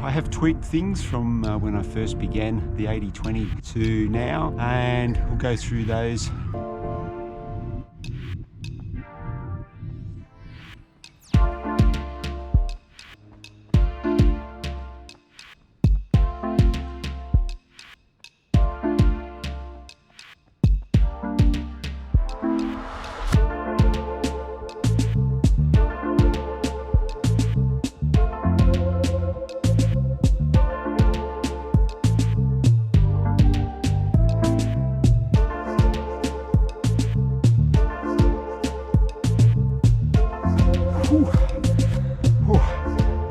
I have tweaked things from when I first began the 80-20 to now, and we'll go through those.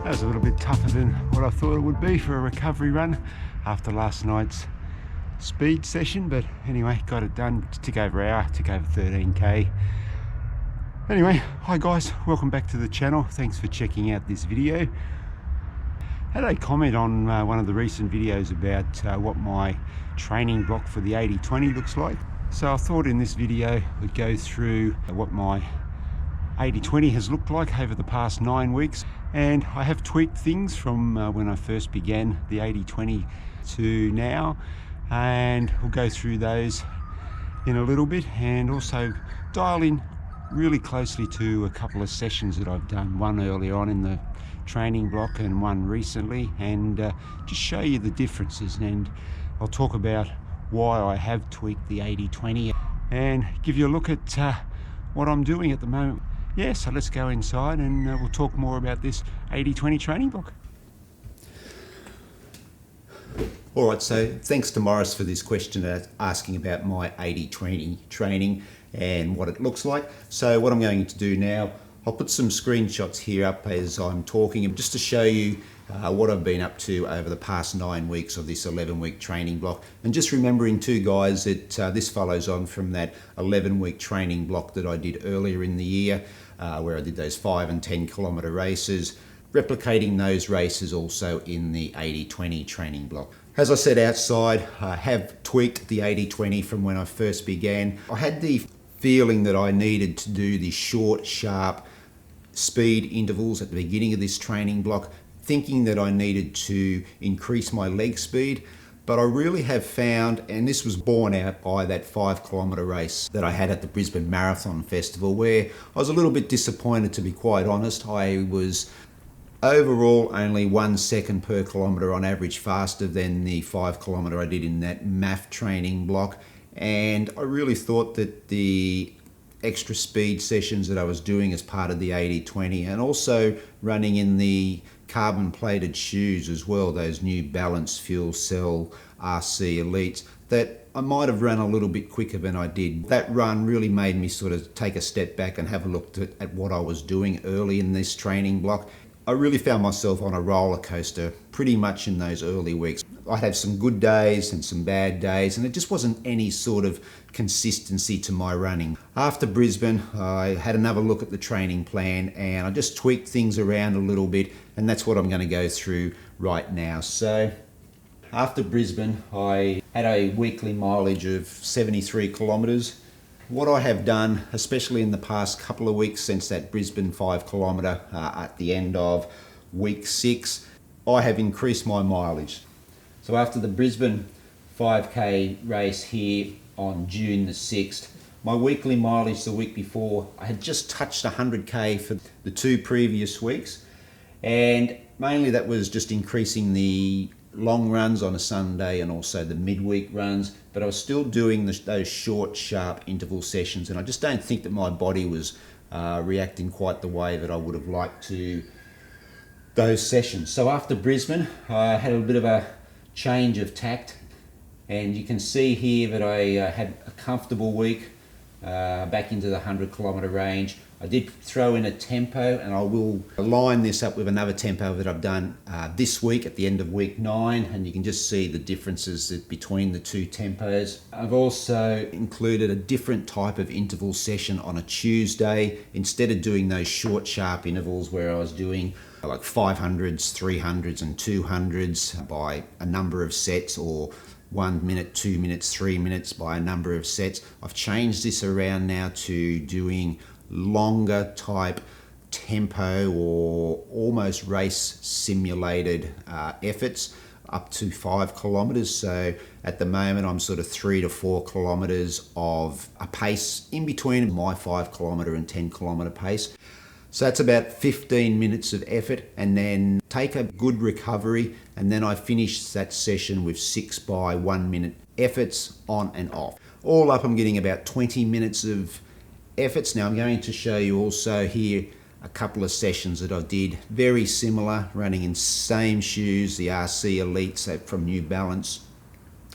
That was a little bit tougher than what I thought it would be for a recovery run after last night's speed session, but anyway, got it done. Took over 13k. Anyway, hi guys, welcome back to the channel. Thanks for checking out this video. Had a comment on one of the recent videos about what my training block for the 80-20 looks like. So I thought in this video we'd go through what my 80-20 has looked like over the past 9 weeks, and I have tweaked things from when I first began the 80-20 to now, and we'll go through those in a little bit and also dial in really closely to a couple of sessions that I've done, one earlier on in the training block and one recently, and just show you the differences, and I'll talk about why I have tweaked the 80-20 and give you a look at what I'm doing at the moment. Yeah, so let's go inside and we'll talk more about this 80-20 training block. All right, so thanks to Morris for this question asking about my 80-20 training and what it looks like. So what I'm going to do now, I'll put some screenshots here up as I'm talking, just to show you what I've been up to over the past 9 weeks of this 11-week training block. And just remembering too, guys, that this follows on from that 11-week training block that I did earlier in the year, where I did those 5 and 10 kilometre races, replicating those races also in the 80-20 training block. As I said outside, I have tweaked the 80-20 from when I first began. I had the feeling that I needed to do the short, sharp speed intervals at the beginning of this training block, thinking that I needed to increase my leg speed. But I really have found, and this was borne out by that 5 kilometre race that I had at the Brisbane Marathon Festival, where I was a little bit disappointed, to be quite honest. I was overall only 1 second per kilometre on average faster than the 5 kilometre I did in that MAF training block. And I really thought that the extra speed sessions that I was doing as part of the 80-20, and also running in the carbon plated shoes as well, those new Balance Fuel Cell RC Elites, that I might have run a little bit quicker than I did. That run really made me sort of take a step back and have a look at what I was doing early in this training block. I really found myself on a roller coaster pretty much in those early weeks. I'd have some good days and some bad days, and it just wasn't any sort of consistency to my running. After Brisbane, I had another look at the training plan and I just tweaked things around a little bit, and that's what I'm going to go through right now. So after Brisbane, I had a weekly mileage of 73 kilometres. What I have done, especially in the past couple of weeks since that Brisbane 5 kilometre at the end of week 6, I have increased my mileage. So after the Brisbane 5k race here on June the 6th, my weekly mileage the week before, I had just touched 100k for the 2 previous weeks, and mainly that was just increasing the long runs on a Sunday and also the midweek runs, but I was still doing those short, sharp interval sessions, and I just don't think that my body was reacting quite the way that I would have liked to those sessions. So after Brisbane, I had a bit of a change of tact, and you can see here that I had a comfortable week back into the 100 kilometre range. I did throw in a tempo, and I will line this up with another tempo that I've done this week at the end of week 9, and you can just see the differences between the 2 tempos. I've also included a different type of interval session on a Tuesday. Instead of doing those short, sharp intervals where I was doing like 500s, 300s and 200s by a number of sets, or 1 minute, 2 minutes, 3 minutes by a number of sets, I've changed this around now to doing longer type tempo or almost race simulated efforts up to 5 kilometers. So at the moment I'm sort of 3 to 4 kilometers of a pace in between my 5 kilometer and 10 kilometer pace. So that's about 15 minutes of effort, and then take a good recovery, and then I finish that session with 6 by 1 minute efforts on and off. All up I'm getting about 20 minutes of efforts. Now I'm going to show you also here a couple of sessions that I did very similar, running in same shoes, the RC Elites from New Balance,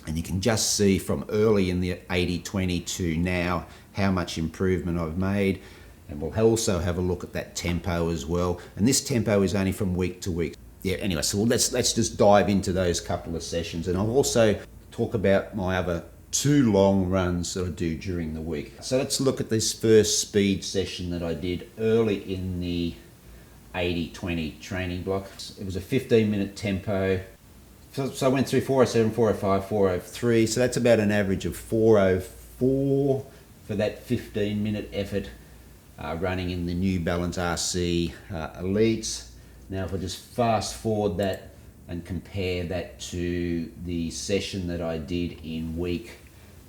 and you can just see from early in the 80-20 to now how much improvement I've made. And we'll also have a look at that tempo as well. And this tempo is only from week to week. Yeah, anyway, so let's just dive into those couple of sessions. And I'll also talk about my other 2 long runs that I do during the week. So let's look at this first speed session that I did early in the 80-20 training block. It was a 15-minute tempo. So I went through 407, 405, 403. So that's about an average of 404 for that 15-minute effort. Running in the New Balance RC Elites. Now if I just fast forward that and compare that to the session that I did in week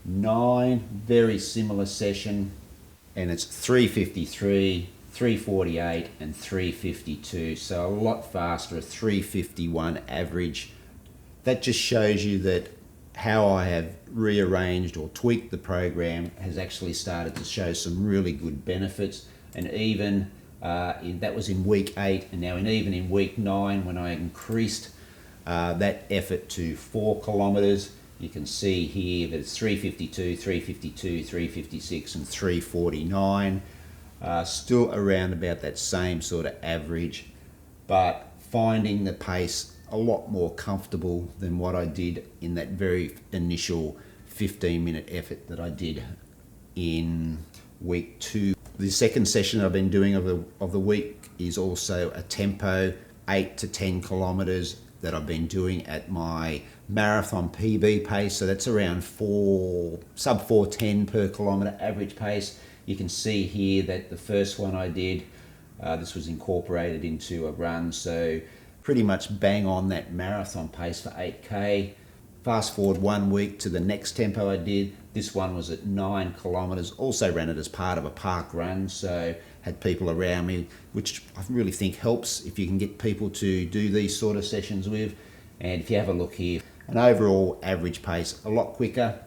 9, very similar session, and it's 353, 348 and 352, so a lot faster, a 351 average. That just shows you that how I have rearranged or tweaked the program has actually started to show some really good benefits. And even that was in week 8, and now even in week 9, when I increased that effort to 4 kilometers, you can see here that it's 352, 352, 356 and 349, still around about that same sort of average, but finding the pace a lot more comfortable than what I did in that very initial 15-minute effort that I did in week 2. The second session I've been doing of the week is also a tempo 8 to 10 kilometers that I've been doing at my marathon PB pace. So that's around sub 410 per kilometer average pace. You can see here that the first one I did, this was incorporated into a run, so pretty much bang on that marathon pace for 8K. Fast forward 1 week to the next tempo I did. This one was at 9 kilometers. Also ran it as part of a park run, so had people around me, which I really think helps if you can get people to do these sort of sessions with. And if you have a look here, an overall average pace a lot quicker.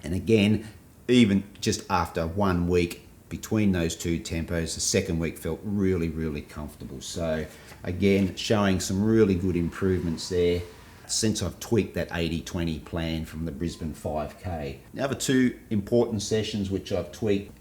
And again, even just after 1 week between those 2 tempos, the second week felt really, really comfortable. So again, showing some really good improvements there since I've tweaked that 80-20 plan from the Brisbane 5K. The other 2 important sessions which I've tweaked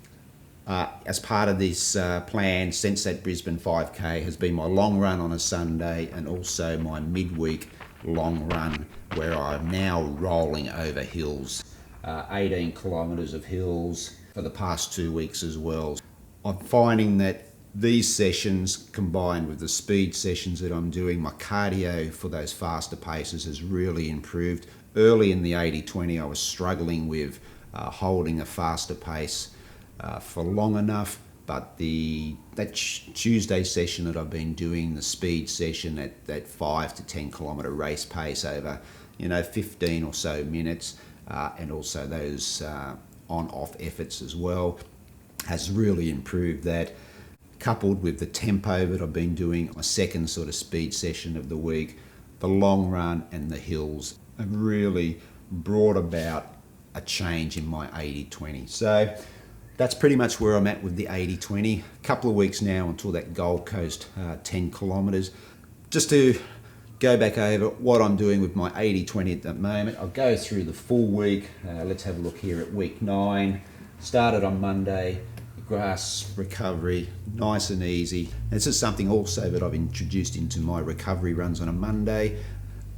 as part of this plan since that Brisbane 5K has been my long run on a Sunday, and also my midweek long run where I'm now rolling over hills, 18 kilometres of hills for the past 2 weeks as well. I'm finding that these sessions combined with the speed sessions that I'm doing, my cardio for those faster paces has really improved. Early in the 80-20 I was struggling with holding a faster pace for long enough, but that Tuesday session that I've been doing, the speed session at that 5 to 10 kilometre race pace over 15 or so minutes, and also those on-off efforts as well, has really improved that. Coupled with the tempo that I've been doing, my second sort of speed session of the week, the long run and the hills have really brought about a change in my 80-20. So that's pretty much where I'm at with the 80-20. A couple of weeks now until that Gold Coast 10 kilometres. Just to go back over what I'm doing with my 80-20 at the moment, I'll go through the full week. Let's have a look here at week 9. Started on Monday. Grass recovery, nice and easy. This is something also that I've introduced into my recovery runs on a Monday.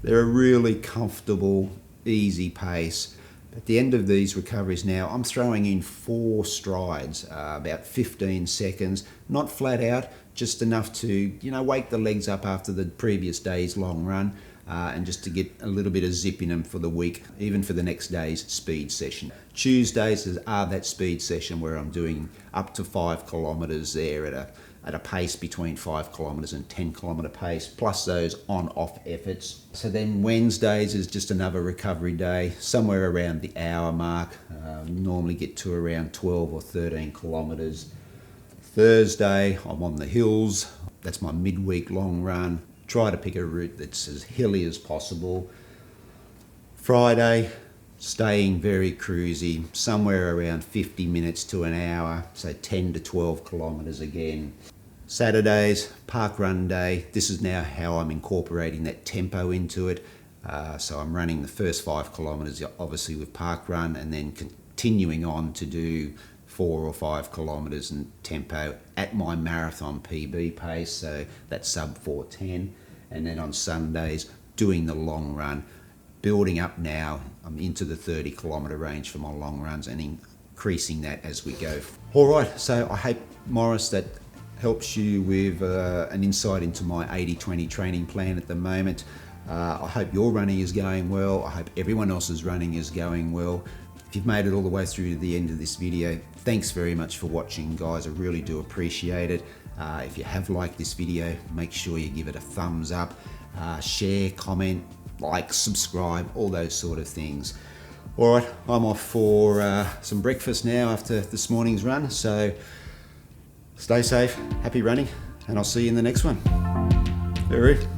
They're a really comfortable, easy pace. At the end of these recoveries now, I'm throwing in 4 strides, about 15 seconds, not flat out, just enough to, wake the legs up after the previous day's long run, and just to get a little bit of zip in them for the week, even for the next day's speed session. Tuesdays are that speed session where I'm doing up to 5 kilometres there at at a pace between 5 kilometres and 10 kilometre pace, plus those on-off efforts. So then Wednesdays is just another recovery day, somewhere around the hour mark. Normally get to around 12 or 13 kilometres. Thursday, I'm on the hills. That's my midweek long run. Try to pick a route that's as hilly as possible. Friday, staying very cruisy, somewhere around 50 minutes to an hour, so 10 to 12 kilometres again. Saturdays, park run day. This is now how I'm incorporating that tempo into it. So I'm running the first 5 kilometres, obviously with park run, and then continuing on to do 4 or 5 kilometres in tempo at my marathon PB pace, so that's sub 4:10. And then on Sundays, doing the long run, building up now. I'm into the 30 kilometre range for my long runs and increasing that as we go. All right, so I hope, Morris, that helps you with an insight into my 80-20 training plan at the moment. I hope your running is going well. I hope everyone else's running is going well. If you've made it all the way through to the end of this video, thanks very much for watching, guys. I really do appreciate it. If you have liked this video, make sure you give it a thumbs up, share, comment, like, subscribe, all those sort of things. All right, I'm off for some breakfast now after this morning's run. So stay safe, happy running, and I'll see you in the next one. Very.